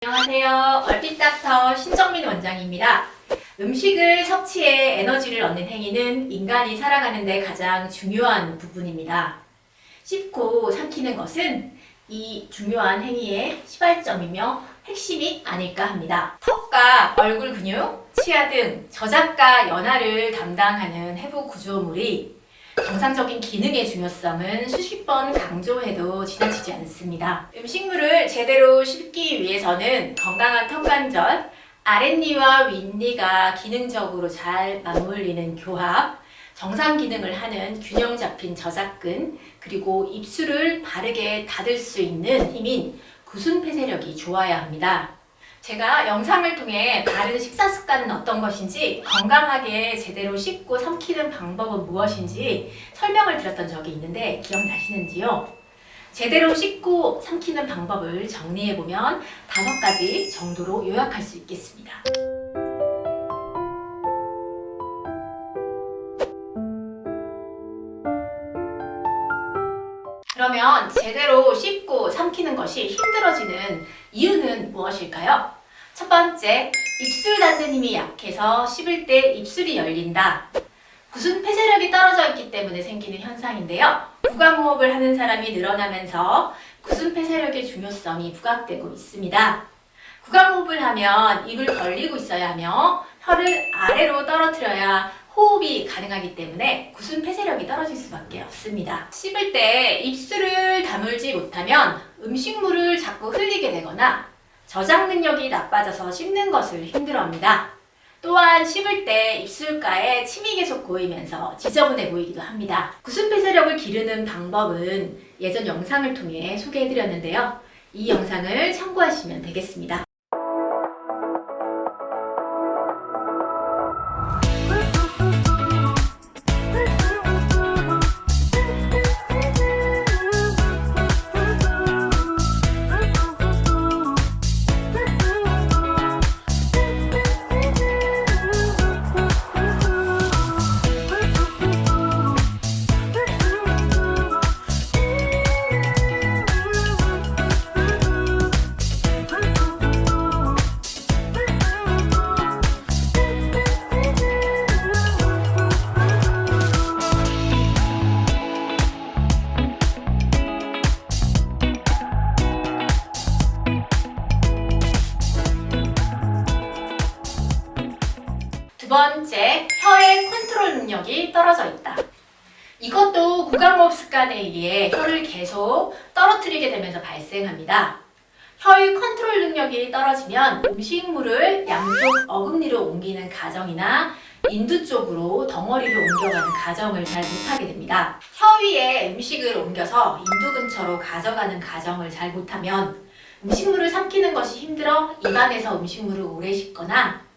안녕하세요. 얼핏닥터 신정민 원장입니다. 음식을 섭취해 에너지를 얻는 행위는 인간이 살아가는 데 가장 중요한 부분입니다. 씹고 삼키는 것은 이 중요한 행위의 시발점이며 핵심이 아닐까 합니다. 턱과 얼굴 근육, 치아 등 저작과 연화를 담당하는 해부 구조물이 정상적인 기능의 중요성은 수십 번 강조해도 지나치지 않습니다. 음식물을 제대로 씹기 위해서는 건강한 턱관절, 아랫니와 윗니가 기능적으로 잘 맞물리는 교합, 정상 기능을 하는 균형 잡힌 저작근, 그리고 입술을 바르게 닫을 수 있는 힘인 구순폐쇄력이 좋아야 합니다. 제가 영상을 통해 바른 식사 습관은 어떤 것인지, 건강하게 제대로 씹고 삼키는 방법은 무엇인지 설명을 드렸던 적이 있는데 기억나시는지요? 제대로 씹고 삼키는 방법을 정리해보면 5가지 정도로 요약할 수 있겠습니다. 그러면 제대로 씹고 삼키는 것이 힘들어지는 이유는 무엇일까요? 첫 번째, 입술 닫는 힘이 약해서 씹을 때 입술이 열린다. 구순 폐쇄력이 떨어져 있기 때문에 생기는 현상인데요. 구강호흡을 하는 사람이 늘어나면서 구순 폐쇄력의 중요성이 부각되고 있습니다. 구강호흡을 하면 입을 벌리고 있어야 하며 혀를 아래로 떨어뜨려야 호흡이 가능하기 때문에 구순 폐쇄력이 떨어질 수밖에 없습니다. 씹을 때 입술을 다물지 못하면 음식물을 자꾸 흘리게 되거나 저장 능력이 나빠져서 씹는 것을 힘들어합니다. 또한 씹을 때 입술가에 침이 계속 고이면서 지저분해 보이기도 합니다. 구순 폐쇄력을 기르는 방법은 예전 영상을 통해 소개해드렸는데요. 이 영상을 참고하시면 되겠습니다. 두 번째, 혀의 컨트롤 능력이 떨어져 있다. 이것도 구강호흡 습관에 의해 혀를 계속 떨어뜨리게 되면서 발생합니다. 혀의 컨트롤 능력이 떨어지면 음식물을 양쪽 어금니로 옮기는 가정이나 인두 쪽으로 덩어리로 옮겨가는 가정을 잘 못하게 됩니다. 혀 위에 음식을 옮겨서 인두 근처로 가져가는 가정을 잘 못하면 음식물을 삼키는 것이 힘들어 입안에서 음식물을 오래 씹거나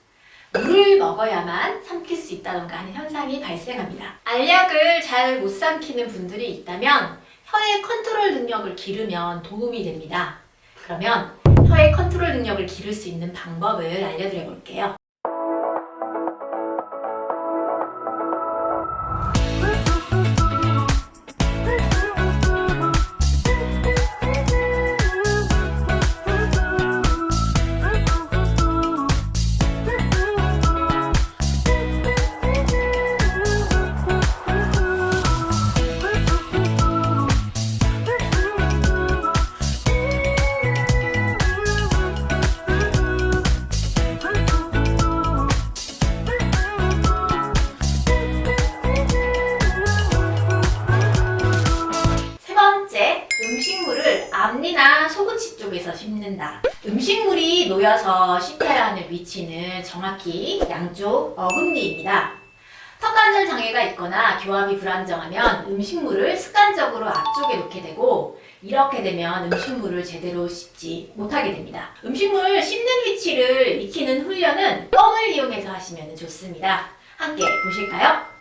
물을 먹어야만 삼킬 수 있다던가 하는 현상이 발생합니다. 알약을 잘 못 삼키는 분들이 있다면 혀의 컨트롤 능력을 기르면 도움이 됩니다. 그러면 혀의 컨트롤 능력을 기를 수 있는 방법을 알려드려 볼게요. 앞니나 소근치 쪽에서 씹는다. 음식물이 놓여서 씹혀야 하는 위치는 정확히 양쪽 어금니입니다. 턱관절 장애가 있거나 교합이 불안정하면 음식물을 습관적으로 앞쪽에 놓게 되고, 이렇게 되면 음식물을 제대로 씹지 못하게 됩니다. 음식물 씹는 위치를 익히는 훈련은 껌을 이용해서 하시면 좋습니다. 함께 보실까요?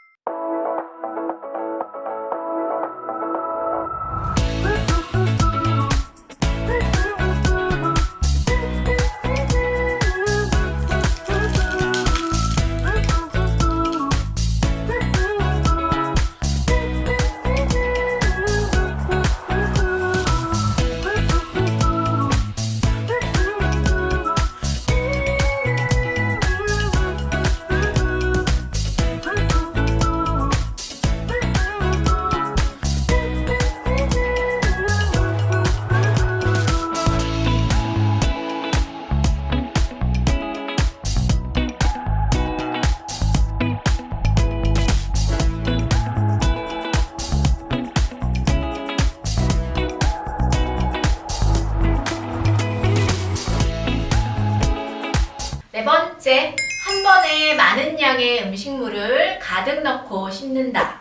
첫째, 한 번에 많은 양의 음식물을 가득 넣고 씹는다.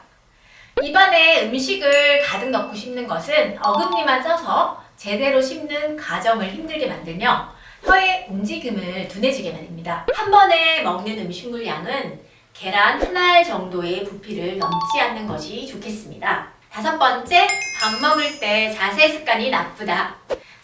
입안에 음식을 가득 넣고 씹는 것은 어금니만 써서 제대로 씹는 과정을 힘들게 만들며 혀의 움직임을 둔해지게 만듭니다. 한 번에 먹는 음식물 양은 계란 한 알 정도의 부피를 넘지 않는 것이 좋겠습니다. 다섯 번째, 밥 먹을 때 자세 습관이 나쁘다.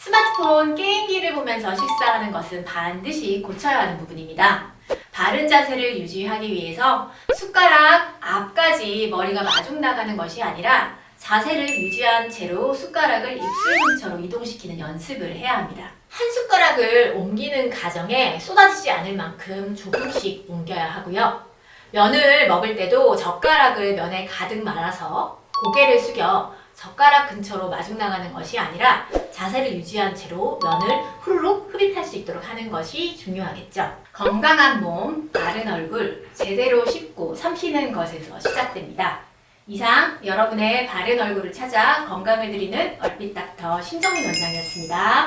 스마트폰, 게임기를 보면서 식사하는 것은 반드시 고쳐야 하는 부분입니다. 바른 자세를 유지하기 위해서 숟가락 앞까지 머리가 마중 나가는 것이 아니라 자세를 유지한 채로 숟가락을 입술 근처로 이동시키는 연습을 해야 합니다. 한 숟가락을 옮기는 과정에 쏟아지지 않을 만큼 조금씩 옮겨야 하고요. 면을 먹을 때도 젓가락을 면에 가득 말아서 고개를 숙여 젓가락 근처로 마중 나가는 것이 아니라 자세를 유지한 채로 면을 후루룩 흡입할 수 있도록 하는 것이 중요하겠죠. 건강한 몸, 바른 얼굴, 제대로 씹고 삼키는 것에서 시작됩니다. 이상 여러분의 바른 얼굴을 찾아 건강을 드리는 얼핏 닥터 신정민 원장이었습니다.